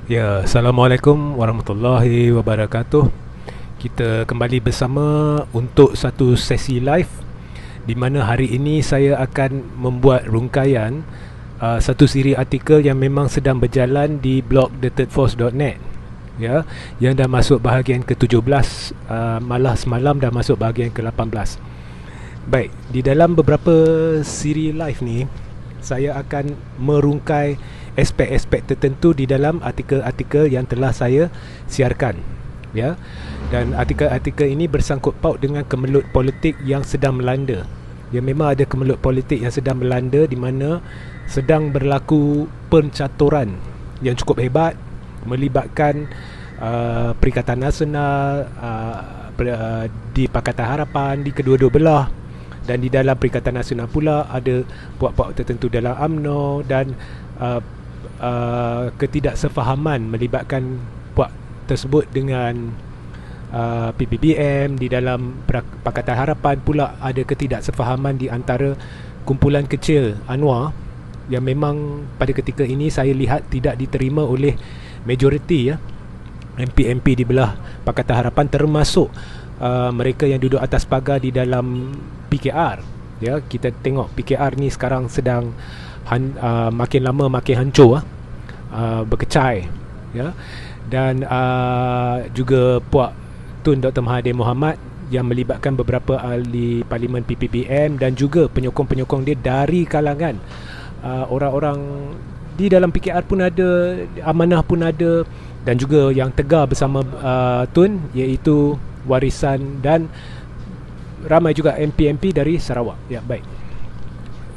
Ya, Assalamualaikum warahmatullahi wabarakatuh. Kita kembali bersama untuk satu sesi live di mana hari ini saya akan membuat rungkaian satu siri artikel yang memang sedang berjalan di blog thethirdforce.net, ya, yang dah masuk bahagian ke-17, malah semalam dah masuk bahagian ke-18. Baik, di dalam beberapa siri live ni saya akan merungkai aspek-aspek tertentu di dalam artikel-artikel yang telah saya siarkan, ya. Dan artikel-artikel ini bersangkut paut dengan kemelut politik yang sedang melanda. Ya, memang ada kemelut politik yang sedang melanda di mana sedang berlaku pencaturan yang cukup hebat melibatkan Perikatan Nasional, di Pakatan Harapan di kedua-dua belah, dan di dalam Perikatan Nasional pula ada puak-puak tertentu dalam UMNO dan ketidaksefahaman melibatkan puak tersebut dengan PPBM. Di dalam Pakatan Harapan pula ada ketidaksefahaman di antara kumpulan kecil Anwar yang memang pada ketika ini saya lihat tidak diterima oleh majoriti, ya, MP-MP di belah Pakatan Harapan, termasuk mereka yang duduk atas pagar di dalam PKR. Ya, kita tengok PKR ni sekarang sedang makin lama makin hancur, berkecai, ya. Dan juga puak Tun Dr. Mahathir Mohamad yang melibatkan beberapa ahli parlimen PPBM dan juga penyokong-penyokong dia dari kalangan orang-orang di dalam PKR pun ada, Amanah pun ada, dan juga yang tegar bersama Tun, iaitu Warisan, dan ramai juga MP-MP dari Sarawak. Ya, baik.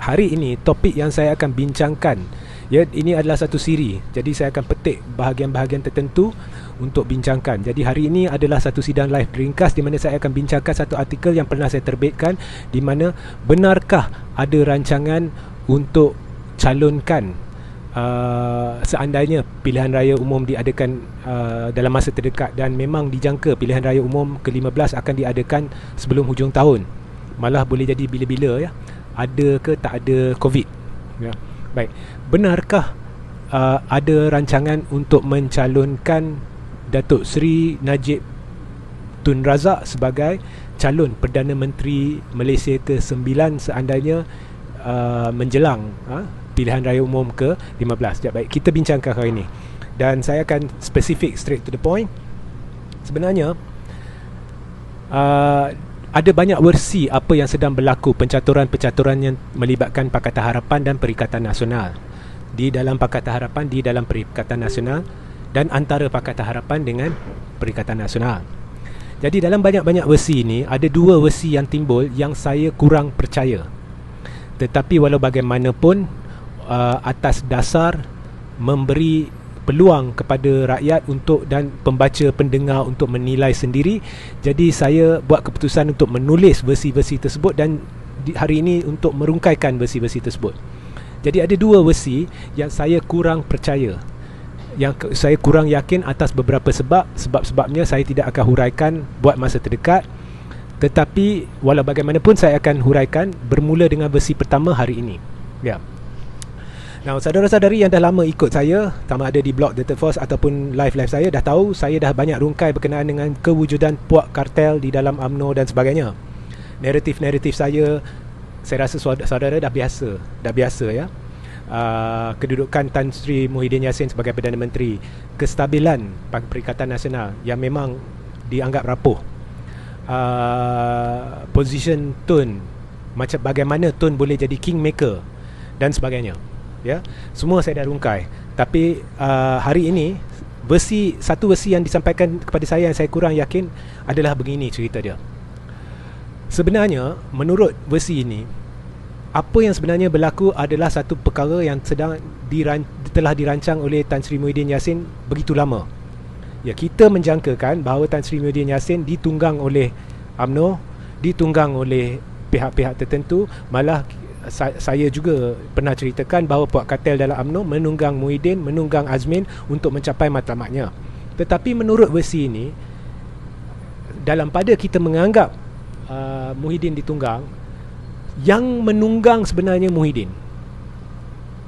Hari ini topik yang saya akan bincangkan, ya, ini adalah satu siri. Jadi saya akan petik bahagian-bahagian tertentu untuk bincangkan. Jadi hari ini adalah satu sidang live ringkas di mana saya akan bincangkan satu artikel yang pernah saya terbitkan, di mana benarkah ada rancangan untuk calonkan seandainya pilihan raya umum diadakan dalam masa terdekat, dan memang dijangka pilihan raya umum ke-15 akan diadakan sebelum hujung tahun, malah boleh jadi bila-bila, ya, ada ke tak ada COVID, ya. Baik, benarkah ada rancangan untuk mencalonkan Datuk Seri Najib Tun Razak sebagai calon Perdana Menteri Malaysia ke-9 seandainya menjelang pilihan raya umum ke-15. Ya, baik, kita bincangkan hari ini dan saya akan spesifik, straight to the point. Sebenarnya ada banyak versi apa yang sedang berlaku, pencaturan-pencaturan yang melibatkan Pakatan Harapan dan Perikatan Nasional. Di dalam Pakatan Harapan, di dalam Perikatan Nasional, dan antara Pakatan Harapan dengan Perikatan Nasional. Jadi dalam banyak-banyak versi ini, ada dua versi yang timbul yang saya kurang percaya. Tetapi walau bagaimanapun, atas dasar memberi peluang kepada rakyat untuk dan pembaca pendengar untuk menilai sendiri, jadi saya buat keputusan untuk menulis versi-versi tersebut dan hari ini untuk merungkaikan versi-versi tersebut. Jadi ada dua versi yang saya kurang percaya, yang saya kurang yakin atas beberapa sebab-sebabnya saya tidak akan huraikan buat masa terdekat. Tetapi walau bagaimanapun saya akan huraikan bermula dengan versi pertama hari ini, ya. Now, saudara-saudari yang dah lama ikut saya, sama ada di blog The Third Force ataupun live-live saya, dah tahu saya dah banyak rungkai berkenaan dengan kewujudan puak kartel di dalam UMNO dan sebagainya. Naratif-naratif saya rasa saudara dah biasa, ya. Kedudukan Tan Sri Muhyiddin Yassin sebagai Perdana Menteri, kestabilan Perikatan Nasional yang memang dianggap rapuh, position Tun, macam bagaimana Tun boleh jadi kingmaker dan sebagainya, ya, semua saya dah rungkai. Tapi hari ini satu versi yang disampaikan kepada saya yang saya kurang yakin adalah begini cerita dia. Sebenarnya menurut versi ini, apa yang sebenarnya berlaku adalah satu perkara yang telah dirancang oleh Tan Sri Muhyiddin Yassin begitu lama. Ya, kita menjangkakan bahawa Tan Sri Muhyiddin Yassin ditunggang oleh UMNO, ditunggang oleh pihak-pihak tertentu. Malah saya juga pernah ceritakan bahawa puak kartel dalam UMNO menunggang Muhyiddin, menunggang Azmin untuk mencapai matlamatnya. Tetapi menurut versi ini, dalam pada kita menganggap Muhyiddin ditunggang, yang menunggang sebenarnya Muhyiddin,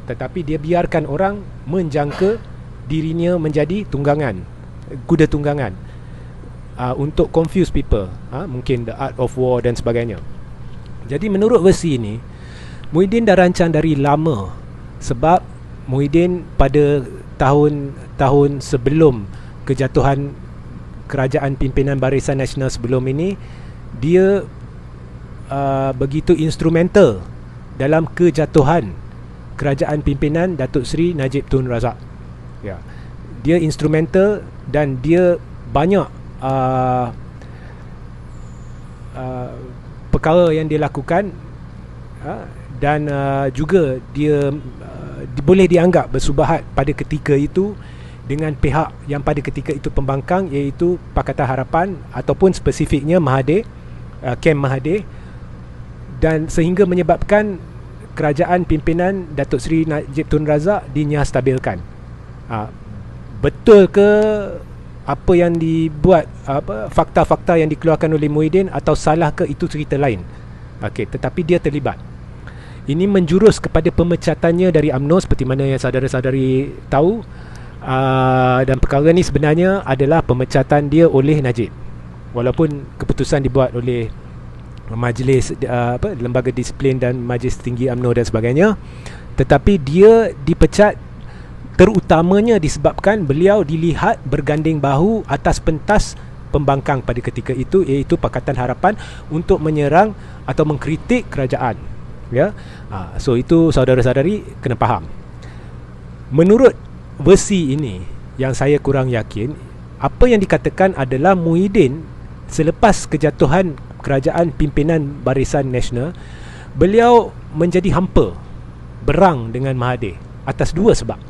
tetapi dia biarkan orang menjangka dirinya menjadi tunggangan, kuda tunggangan, untuk confuse people, mungkin the art of war dan sebagainya. Jadi menurut versi ini, Muhyiddin dah rancang dari lama, sebab Muhyiddin pada tahun sebelum kejatuhan kerajaan pimpinan Barisan Nasional sebelum ini, dia begitu instrumental dalam kejatuhan kerajaan pimpinan Datuk Seri Najib Tun Razak. Ya. Dia instrumental dan dia banyak perkara yang dia lakukan, dan juga dia boleh dianggap bersubahat pada ketika itu dengan pihak yang pada ketika itu pembangkang, iaitu Pakatan Harapan ataupun spesifiknya Mahathir, Kem Mahathir, dan sehingga menyebabkan kerajaan pimpinan Datuk Seri Najib Tun Razak dinyatastabilkan. Betul ke apa yang dibuat, fakta-fakta yang dikeluarkan oleh Muhyiddin, atau salah ke, itu cerita lain. Okey, tetapi dia terlibat. Ini menjurus kepada pemecatannya dari UMNO seperti mana yang saudara-saudari tahu. Dan perkara ni sebenarnya adalah pemecatan dia oleh Najib, walaupun keputusan dibuat oleh majlis lembaga disiplin dan majlis tinggi UMNO dan sebagainya, tetapi dia dipecat terutamanya disebabkan beliau dilihat berganding bahu atas pentas pembangkang pada ketika itu, iaitu Pakatan Harapan, untuk menyerang atau mengkritik kerajaan. Ya, so itu saudara-saudari kena faham. Menurut versi ini yang saya kurang yakin, apa yang dikatakan adalah Muhyiddin selepas kejatuhan kerajaan pimpinan Barisan Nasional, beliau menjadi hampa, berang dengan Mahathir atas dua sebab.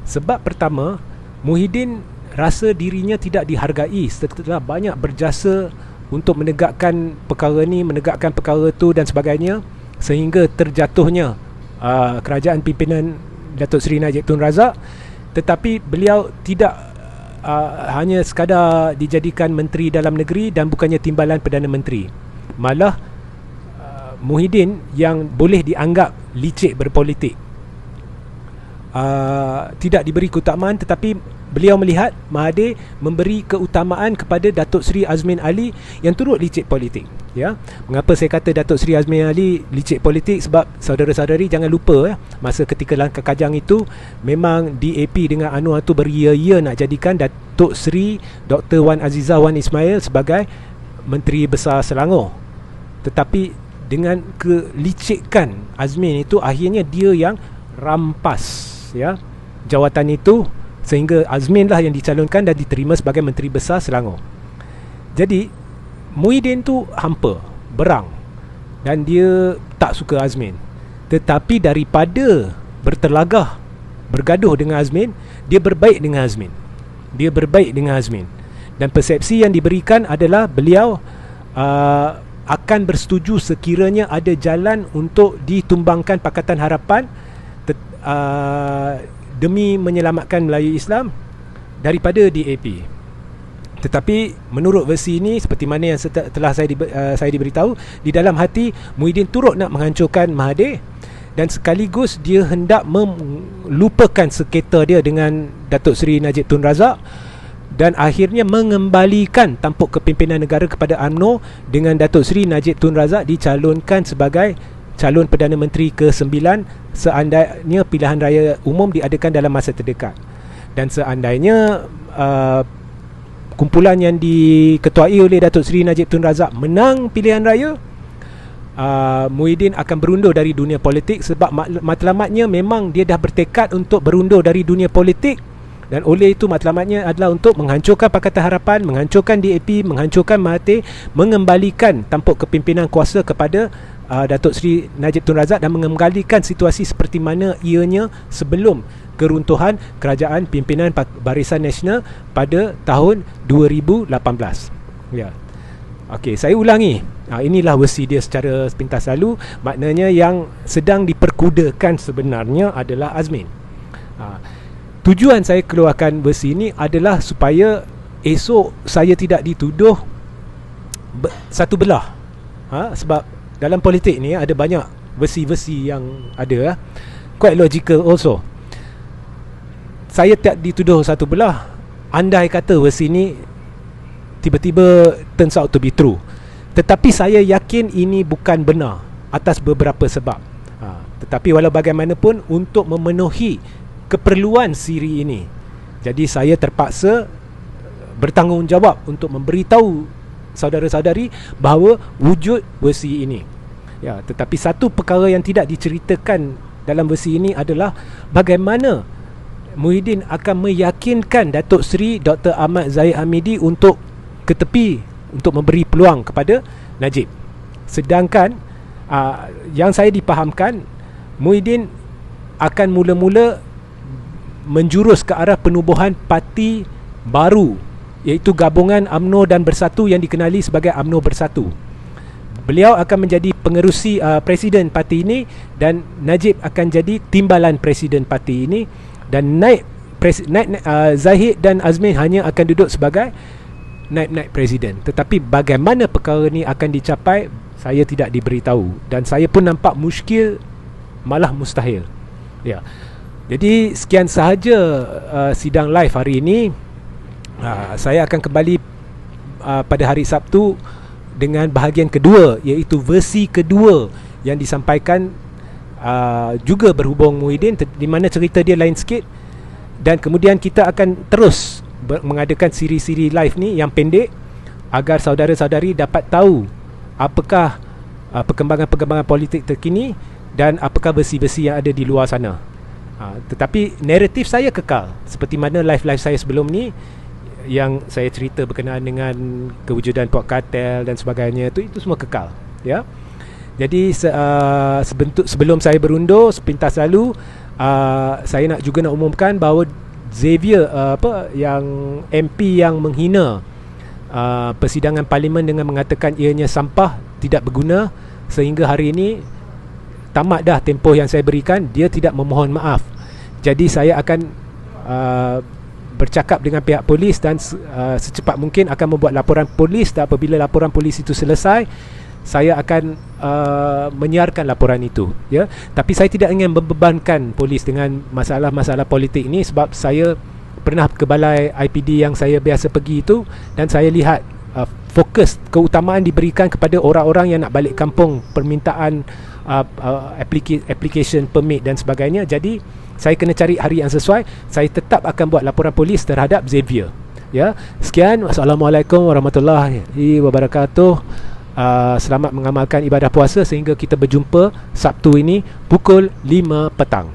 Sebab pertama, Muhyiddin rasa dirinya tidak dihargai setelah banyak berjasa untuk menegakkan perkara ni, menegakkan perkara tu dan sebagainya, sehingga terjatuhnya kerajaan pimpinan Datuk Seri Najib Tun Razak. Tetapi beliau tidak hanya sekadar dijadikan Menteri Dalam Negeri dan bukannya timbalan Perdana Menteri. Malah Muhyiddin yang boleh dianggap licik berpolitik, tidak diberi keutamaan, tetapi beliau melihat Mahathir memberi keutamaan kepada Datuk Seri Azmin Ali yang turut licik politik. Ya, mengapa saya kata Datuk Seri Azmin Ali licik politik? Sebab saudara-saudari jangan lupa, masa ketika Langkah Kajang itu memang DAP dengan Anwar tu beria-ia nak jadikan Datuk Seri Dr. Wan Azizah Wan Ismail sebagai Menteri Besar Selangor. Tetapi dengan kelicikan Azmin itu, akhirnya dia yang rampas, ya, jawatan itu, sehingga Azmin lah yang dicalonkan dan diterima sebagai Menteri Besar Selangor. Jadi Muhyiddin tu hampa, berang, dan dia tak suka Azmin. Tetapi daripada berterlagah, bergaduh dengan Azmin, dia berbaik dengan Azmin. Dia berbaik dengan Azmin. Dan persepsi yang diberikan adalah beliau akan bersetuju sekiranya ada jalan untuk ditumbangkan Pakatan Harapan demi menyelamatkan Melayu Islam daripada DAP. Tetapi menurut versi ini, seperti mana yang telah saya diberitahu, di dalam hati Muhyiddin turut nak menghancurkan Mahathir, dan sekaligus dia hendak melupakan seketa dia dengan Datuk Seri Najib Tun Razak, dan akhirnya mengembalikan tampuk kepimpinan negara kepada UMNO dengan Datuk Seri Najib Tun Razak dicalonkan sebagai calon Perdana Menteri ke-9 seandainya pilihan raya umum diadakan dalam masa terdekat. Dan seandainya kumpulan yang diketuai oleh Datuk Seri Najib Tun Razak menang pilihan raya, Muhyiddin akan berundur dari dunia politik, sebab matlamatnya memang dia dah bertekad untuk berundur dari dunia politik, dan oleh itu matlamatnya adalah untuk menghancurkan Pakatan Harapan, menghancurkan DAP, menghancurkan Mahathir, mengembalikan tampuk kepimpinan kuasa kepada Datuk Seri Najib Tun Razak, dan mengembalikan situasi seperti mana ianya sebelum keruntuhan kerajaan pimpinan Barisan Nasional pada tahun 2018. Ya. Okey, saya ulangi. Inilah versi dia secara sepintas lalu. Maknanya yang sedang diperkudakan sebenarnya adalah Azmin. Tujuan saya keluarkan versi ini adalah supaya esok saya tidak dituduh satu belah. Sebab dalam politik ni ada banyak versi-versi yang ada. Quite logical also. saya tak dituduh satu belah. Andai kata versi ni tiba-tiba turns out to be true, tetapi saya yakin ini bukan benar atas beberapa sebab. Tetapi walau bagaimanapun, untuk memenuhi keperluan siri ini, jadi saya terpaksa bertanggungjawab untuk memberitahu saudara-saudari bahawa wujud versi ini. Ya, tetapi satu perkara yang tidak diceritakan dalam versi ini adalah bagaimana Muhyiddin akan meyakinkan Datuk Seri Dr. Ahmad Zahid Hamidi untuk ke tepi, untuk memberi peluang kepada Najib. Sedangkan yang saya dipahamkan, Muhyiddin akan mula-mula menjurus ke arah penubuhan parti baru, iaitu gabungan UMNO dan Bersatu yang dikenali sebagai UMNO Bersatu. Beliau akan menjadi pengerusi presiden parti ini, dan Najib akan jadi timbalan presiden parti ini, dan Zahid dan Azmin hanya akan duduk sebagai naib presiden. Tetapi bagaimana perkara ni akan dicapai, saya tidak diberitahu, dan saya pun nampak muskil, malah mustahil. Ya. Jadi sekian sahaja sidang live hari ini. Saya akan kembali pada hari Sabtu dengan bahagian kedua, iaitu versi kedua yang disampaikan juga berhubung Muhyiddin, di mana cerita dia lain sikit. Dan kemudian kita akan terus mengadakan siri-siri live ni yang pendek, agar saudara-saudari dapat tahu apakah perkembangan-perkembangan politik terkini dan apakah versi-versi yang ada di luar sana. Tetapi naratif saya kekal seperti mana live-live saya sebelum ni, yang saya cerita berkenaan dengan kewujudan Puak Kartel dan sebagainya, itu semua kekal, ya. Jadi sebelum saya berundur sepintas lalu, saya nak umumkan bahawa Xavier yang MP yang menghina persidangan parlimen dengan mengatakan ianya sampah, tidak berguna, sehingga hari ini tamat dah tempoh yang saya berikan, dia tidak memohon maaf. Jadi saya akan bercakap dengan pihak polis dan secepat mungkin akan membuat laporan polis, dan apabila laporan polis itu selesai, saya akan menyiarkan laporan itu, ya. Tapi saya tidak ingin membebankan polis dengan masalah-masalah politik ini, sebab saya pernah ke balai IPD yang saya biasa pergi itu, dan saya lihat fokus keutamaan diberikan kepada orang-orang yang nak balik kampung, permintaan application permit dan sebagainya. Jadi saya kena cari hari yang sesuai. Saya tetap akan buat laporan polis terhadap Xavier, ya. Sekian, wassalamualaikum warahmatullahi wabarakatuh. Selamat mengamalkan ibadah puasa sehingga kita berjumpa Sabtu ini pukul 5 petang.